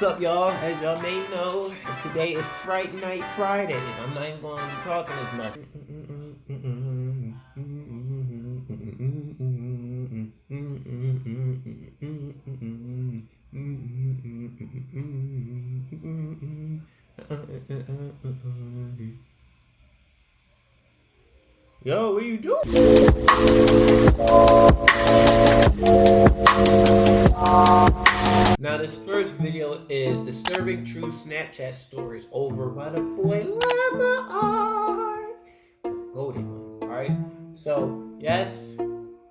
What's up, y'all? As y'all may know, today is Fright Night Fridays. I'm not even going to be talking as much. Yo, what are you doing? Now this first video is disturbing true Snapchat stories over by the boy Llama Art. Golden one, alright? So, yes,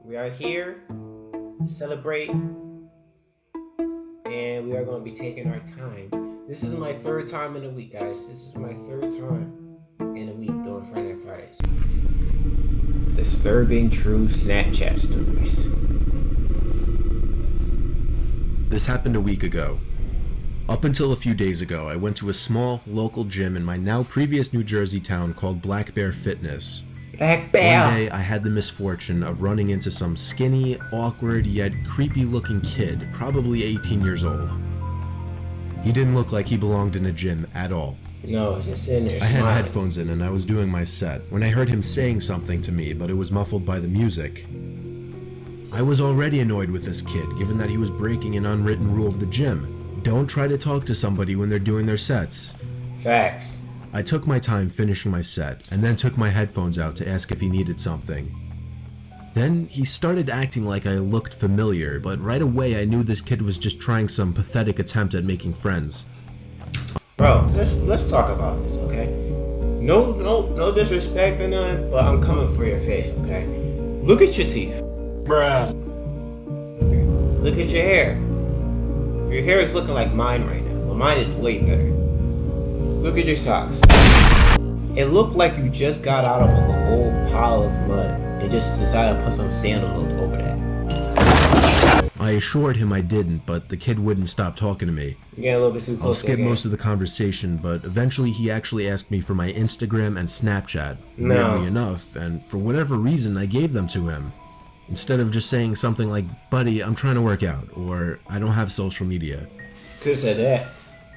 we are here to celebrate and we are going to be taking our time. This is my third time in a week, guys. This is my third time in a week doing Friday Night Fridays. Disturbing true Snapchat stories. This happened a week ago. Up until a few days ago, I went to a small, local gym in my now previous New Jersey town called Black Bear Fitness. Black Bear! One day, I had the misfortune of running into some skinny, awkward, yet creepy-looking kid, probably 18 years old. He didn't look like he belonged in a gym at all. No, just sitting there I had smiling. headphones in and I was doing my set when I heard him saying something to me, but it was muffled by the music. I was already annoyed with this kid, given that he was breaking an unwritten rule of the gym. Don't try to talk to somebody when they're doing their sets. Facts. I took my time finishing my set, and then took my headphones out to ask if he needed something. Then he started acting like I looked familiar, but right away I knew this kid was just trying some pathetic attempt at making friends. Bro, let's talk about this, okay? No disrespect or none, but I'm coming for your face, okay? Look at your teeth. Bruh. Look at your hair. Your hair is looking like mine right now, but mine is way better. Look at your socks. It looked like you just got out of a whole pile of mud and just decided to put some sandals over that. I assured him I didn't, but the kid wouldn't stop talking to me. You're getting a little bit too close. I'll skip most of the conversation, but eventually he actually asked me for my Instagram and Snapchat, weirdly enough, and for whatever reason I gave them to him. Instead of just saying something like, buddy, I'm trying to work out, or I don't have social media. Could've said that.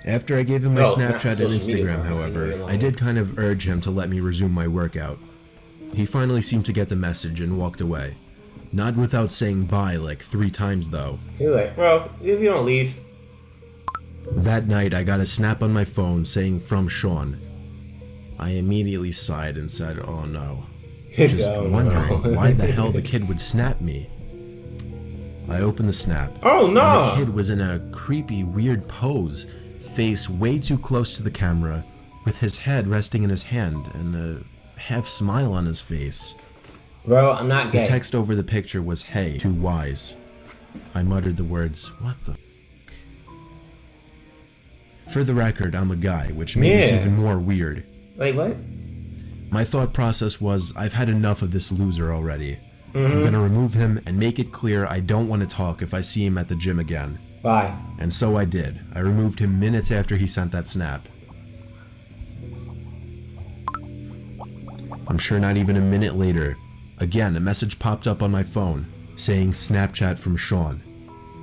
After I gave him my Snapchat and media, Instagram, however, I did kind of urge him to let me resume my workout. He finally seemed to get the message and walked away. Not without saying bye like 3 times though. You're like, bro, if you don't leave. That night I got a snap on my phone saying from Sean. I immediately sighed and said, oh no. Just wondering why the hell the kid would snap me. I opened the snap. Oh no! And the kid was in a creepy, weird pose, face way too close to the camera, with his head resting in his hand and a half smile on his face. Bro, I'm not gay. The text over the picture was, hey, 2 Ys. I muttered the words, what the f***? For the record, I'm a guy, which made this even more weird. Like what? My thought process was, I've had enough of this loser already. I'm gonna remove him and make it clear I don't want to talk if I see him at the gym again. Bye. And so I did. I removed him minutes after he sent that snap. I'm sure not even a minute later, again a message popped up on my phone, saying Snapchat from Sean.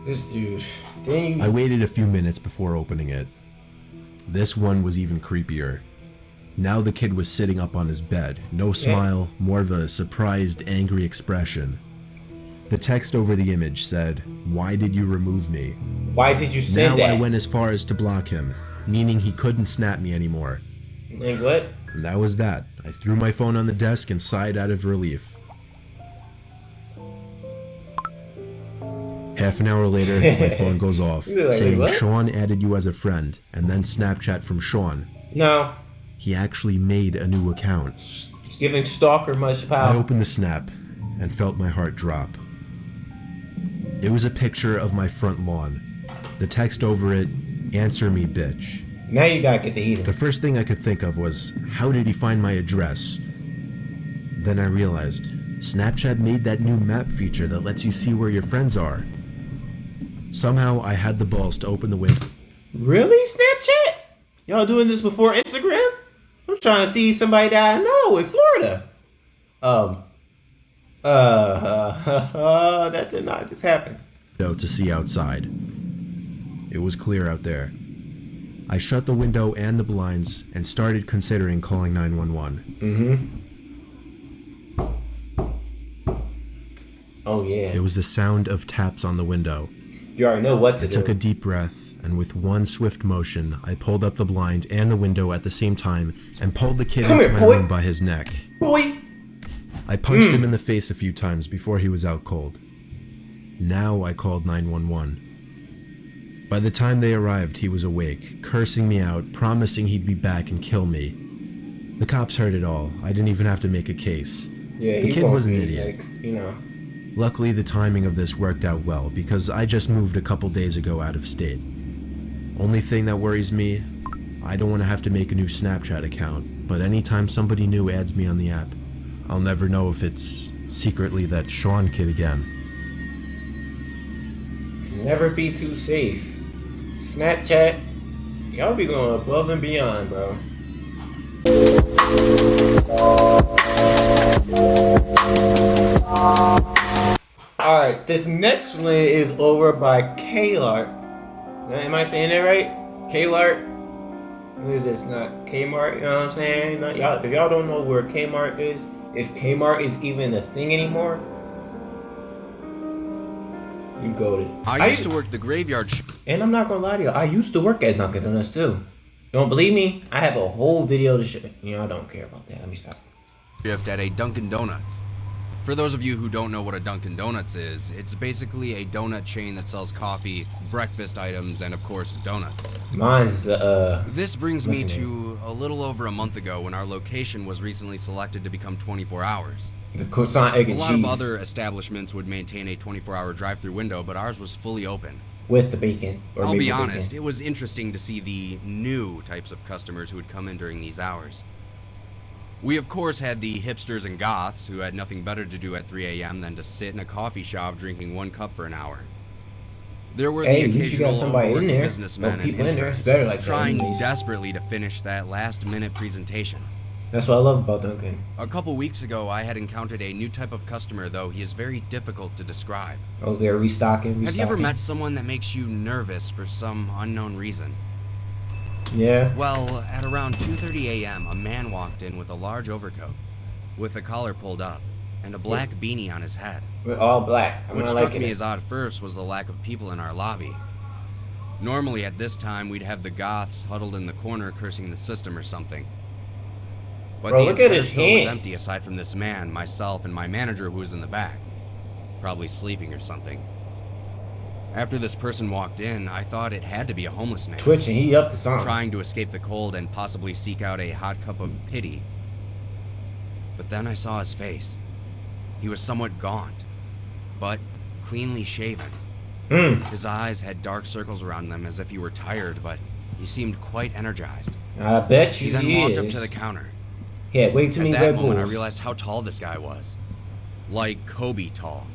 This dude. Dang. I waited a few minutes before opening it. This one was even creepier. Now the kid was sitting up on his bed, no smile, more of a surprised, angry expression. The text over the image said, why did you remove me? Why did you send that? Now I went as far as to block him, meaning he couldn't snap me anymore. Like what? And that was that. I threw my phone on the desk and sighed out of relief. Half an hour later, my phone goes off, like, saying what? Sean added you as a friend, and then Snapchat from Sean. No. He actually made a new account. It's giving stalker much power. I opened the snap and felt my heart drop. It was a picture of my front lawn. The text over it, answer me bitch. Now you gotta get the heater. The first thing I could think of was, how did he find my address? Then I realized, Snapchat made that new map feature that lets you see where your friends are. Somehow I had the balls to open the window. Really, Snapchat? Y'all doing this before Instagram? I'm trying to see somebody that I know in Florida. That did not just happen. To see outside. It was clear out there. I shut the window and the blinds and started considering calling 911. Oh yeah. It was the sound of taps on the window. You already know what to do. I took a deep breath, and with one swift motion, I pulled up the blind and the window at the same time and pulled the kid into my room by his neck. Boy! I punched him in the face a few times before he was out cold. Now I called 911. By the time they arrived, he was awake, cursing me out, promising he'd be back and kill me. The cops heard it all. I didn't even have to make a case. Yeah, the kid was an idiot. Like, you know. Luckily, the timing of this worked out well because I just moved a couple days ago out of state. Only thing that worries me, I don't want to have to make a new Snapchat account, but anytime somebody new adds me on the app, I'll never know if it's secretly that Sean kid again. Never be too safe. Snapchat, y'all be going above and beyond, bro. Alright, this next one is over by Kmart. Am I saying that right? Kmart? What is this? Not Kmart, you know what I'm saying? Not, y'all, if y'all don't know where Kmart is, if Kmart is even a thing anymore, you go to. I used to work the graveyard and I'm not gonna lie to you, I used to work at Dunkin' Donuts too. You don't believe me? I have a whole video to show. You know, I don't care about that. Let me stop. shift at a Dunkin' Donuts. For those of you who don't know what a Dunkin' Donuts is, it's basically a donut chain that sells coffee, breakfast items, and of course, donuts. Mine's the, This brings me to a little over a month ago when our location was recently selected to become 24 hours. The croissant, egg, and cheese. A lot of other establishments would maintain a 24-hour drive-through window, but ours was fully open. With the bacon. Or I'll maybe be bacon. honest, it was interesting to see the new types of customers who would come in during these hours. We of course had the hipsters and goths who had nothing better to do at 3 a.m. than to sit in a coffee shop drinking 1 cup for an hour. There were the occasional overworking businessmen and interns trying desperately to finish that last-minute presentation. That's what I love about Dunkin'. A couple weeks ago, I had encountered a new type of customer, though he is very difficult to describe. Oh, they're restocking. Have you ever met someone that makes you nervous for some unknown reason? Yeah. Well, at around 2:30 a.m., a man walked in with a large overcoat, with the collar pulled up, and a black beanie on his head. We're all black. What struck me as odd first was the lack of people in our lobby. Normally at this time, we'd have the goths huddled in the corner cursing the system or something. But bro, the look at his store hands. was empty aside from this man, myself, and my manager who was in the back. Probably sleeping or something. After this person walked in, I thought it had to be a homeless man. Twitching, he up to something. Trying to escape the cold and possibly seek out a hot cup of pity. But then I saw his face. He was somewhat gaunt, but cleanly shaven. His eyes had dark circles around them as if he were tired, but he seemed quite energized. I bet you he then walked up to the counter. Yeah, way too many Red Bulls. At that moment, I realized how tall this guy was. Like Kobe tall.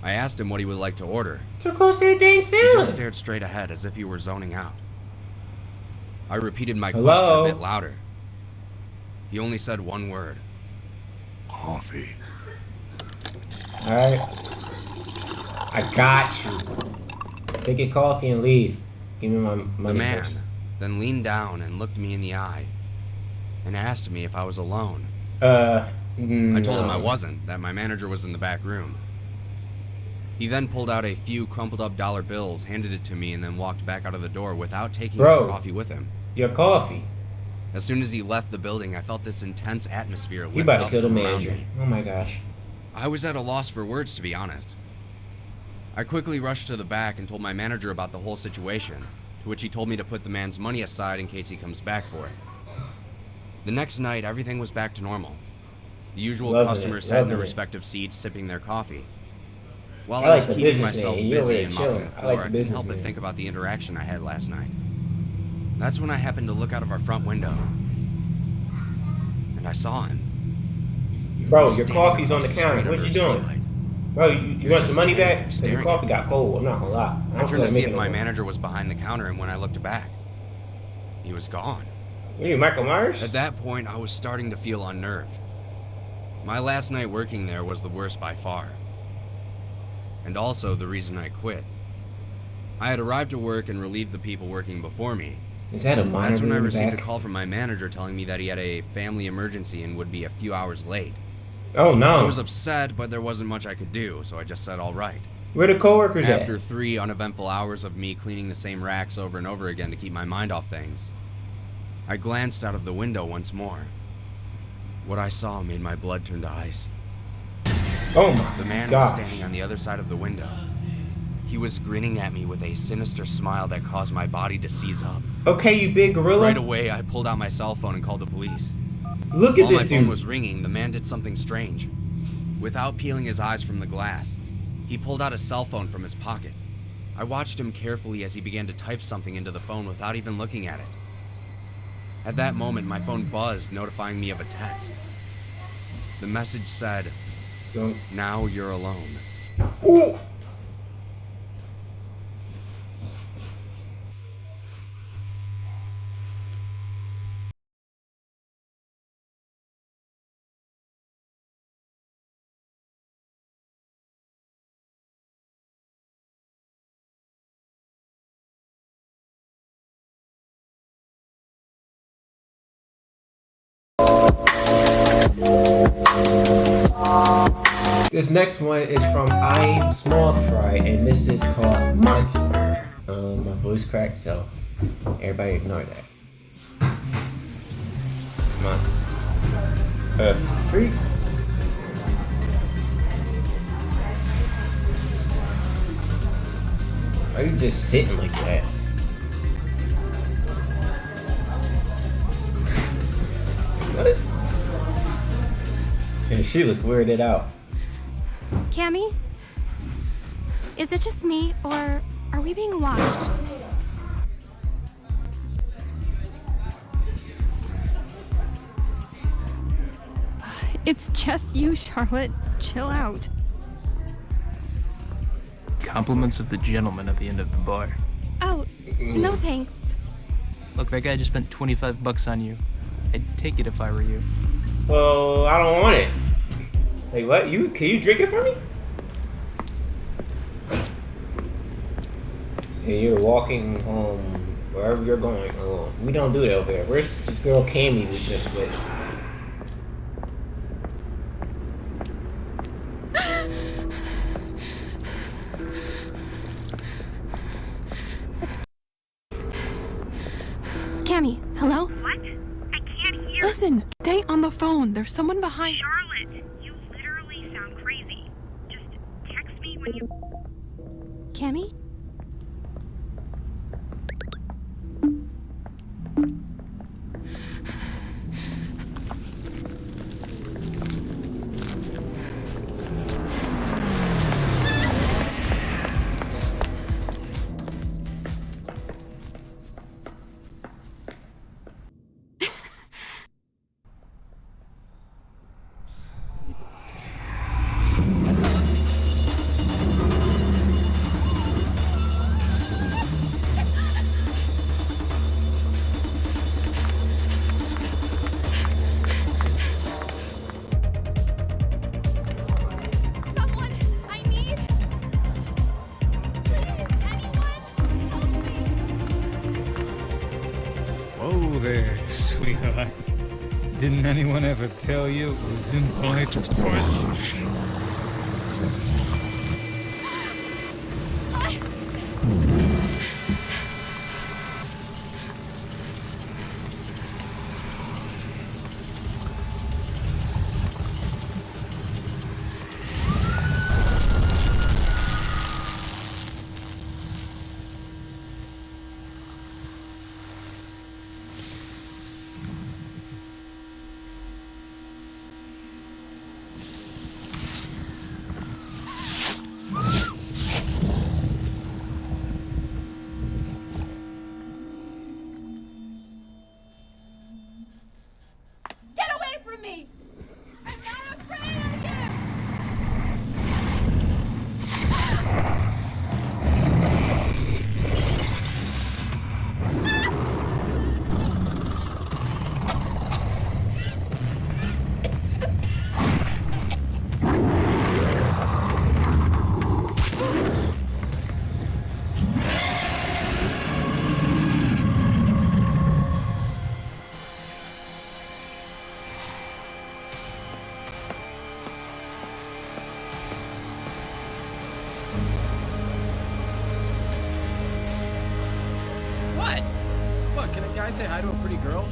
I asked him what he would like to order. So close to the dang ceiling. He just stared straight ahead as if he were zoning out. I repeated my question a bit louder. He only said one word. Coffee. Alright. I got you. Take your coffee and leave. Give me my money. The man first. then leaned down and looked me in the eye and asked me if I was alone. I told him I wasn't, that my manager was in the back room. He then pulled out a few crumpled up dollar bills, handed it to me, and then walked back out of the door without taking his coffee with him. Your coffee. As soon as he left the building, I felt this intense atmosphere lift You about up to kill the from manager. around me. Oh my gosh. I was at a loss for words, to be honest. I quickly rushed to the back and told my manager about the whole situation, to which he told me to put the man's money aside in case he comes back for it. The next night, everything was back to normal. The usual customers sat in their respective seats, sipping their coffee. While I was keeping myself busy and mopping the floor, I couldn't help but think about the interaction I had last night. That's when I happened to look out of our front window. And I saw him. Bro, your coffee's on the counter. What you doing? Bro, you want your money back? Because your coffee got cold. I'm not gonna lie. I turned to see if my manager was behind the counter, and when I looked back, he was gone. What are you, Michael Myers? At that point, I was starting to feel unnerved. My last night working there was the worst by far. And also the reason I quit. I had arrived at work and relieved the people working before me, Is that a monitor That's when I in the received a back? call from my manager telling me that he had a family emergency and would be a few hours late. Oh I no. was upset, but there wasn't much I could do, so I just said all right. Where the coworkers After at? 3 uneventful hours of me cleaning the same racks over and over again to keep my mind off things, I glanced out of the window once more. What I saw made my blood turn to ice. Oh my The man was gosh. standing on the other side of the window. He was grinning at me with a sinister smile that caused my body to seize up. Okay, you big gorilla. Right away, I pulled out my cell phone and called the police. Look at While my this phone dude. was ringing, the man did something strange. Without peeling his eyes from the glass, he pulled out a cell phone from his pocket. I watched him carefully as he began to type something into the phone without even looking at it. At that moment, my phone buzzed, notifying me of a text. The message said, Don't. "Now you're alone." Ooh. This next one is from I'm Small Fry, and this is called Monster. My voice cracked, so everybody ignore that. Monster. Freak. Why are you just sitting like that? What? And she looked weirded out. Cammy? Is it just me, or are we being watched? It's just you, Charlotte. Chill out. Compliments of the gentleman at the end of the bar. Oh, no thanks. Look, that guy just spent 25 bucks on you. I'd take it if I were you. Well, I don't want it. Hey, what? Can you drink it for me? And you're walking home wherever you're going alone. We don't do that over here. Where's this girl Cammy we just with? Cammy, hello? What? I can't hear. Listen, stay on the phone. There's someone behind. Charlotte, you literally sound crazy. Just text me when you... Cammy? Someone, I need... Please, anyone, help me. Whoa there, sweetheart. Didn't anyone ever tell you it was impolite to push? Get away from me! I'm not afraid of you! Can a guy say hi to a pretty girl?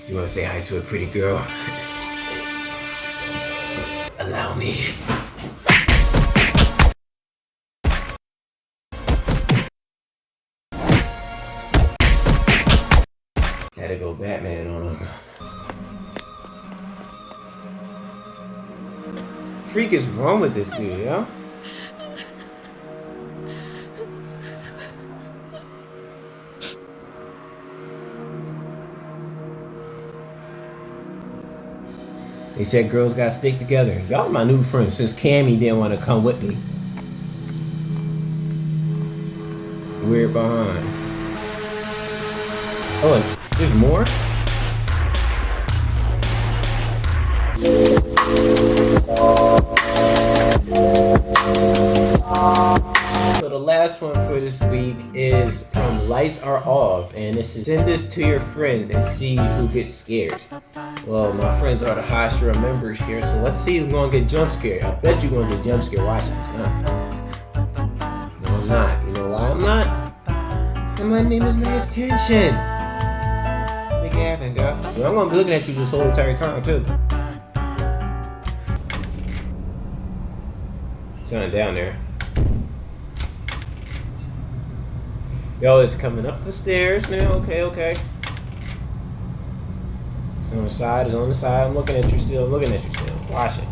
You wanna say hi to a pretty girl? Allow me. Gotta go Batman on him. Freak is wrong with this dude, yo? They said girls gotta stick together. Y'all my new friends since Cammy didn't want to come with me. Weird behind. Oh, there's more? So the last one for this week is from Lights Are Off, and this is send this to your friends and see who gets scared. Well, my friends are the highest row members here, so let's see who's gonna get jump scared. I bet you're gonna get jump scared watching this, huh? No, I'm not. You know why I'm not? And my name is KnightxKenshin. Make it happen, girl. Well, I'm gonna be looking at you this whole entire time, too. Something down there. Yo, it's coming up the stairs now. Okay. It's on the side. It's on the side. I'm looking at you still. Watch it.